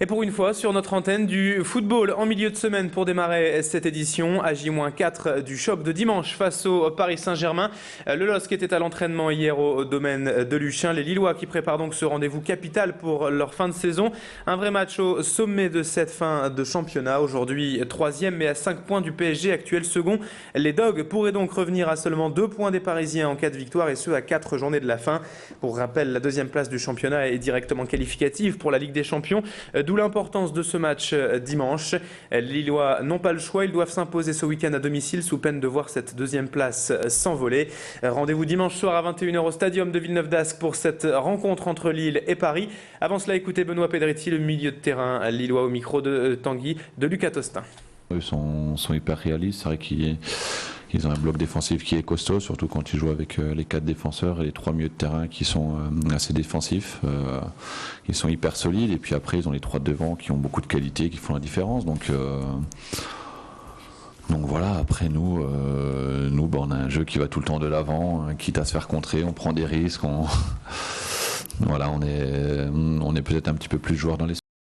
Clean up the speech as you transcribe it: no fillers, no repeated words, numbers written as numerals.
Et pour une fois, sur notre antenne, du football en milieu de semaine pour démarrer cette édition. À J-4 du choc de dimanche face au Paris Saint-Germain. Le LOSC était à l'entraînement hier au domaine de Luchin. Les Lillois qui préparent donc ce rendez-vous capital pour leur fin de saison. Un vrai match au sommet de cette fin de championnat. Aujourd'hui, 3e mais à 5 points du PSG, actuel second. Les Dogs pourraient donc revenir à seulement 2 points des Parisiens en cas de victoire et ce à 4 journées de la fin. Pour rappel, la 2e place du championnat est directement qualificative pour la Ligue des Champions. D'où l'importance de ce match dimanche. Les Lillois n'ont pas le choix, ils doivent s'imposer ce week-end à domicile sous peine de voir cette 2e place s'envoler. Rendez-vous dimanche soir à 21h au Stadium de Villeneuve-d'Ascq pour cette rencontre entre Lille et Paris. Avant cela, écoutez Benoît Pedretti, le milieu de terrain lillois au micro de Tanguy de Lucas Tostin. Ils sont hyper réalistes, c'est vrai qu'ils ont un bloc défensif qui est costaud, surtout quand ils jouent avec les 4 défenseurs et les 3 milieux de terrain qui sont assez défensifs. Ils sont hyper solides et puis après ils ont les 3 de devant qui ont beaucoup de qualité, qui font la différence. Donc voilà, après nous, on a un jeu qui va tout le temps de l'avant, quitte à se faire contrer, on prend des risques. Voilà, on est peut-être un petit peu plus joueur dans les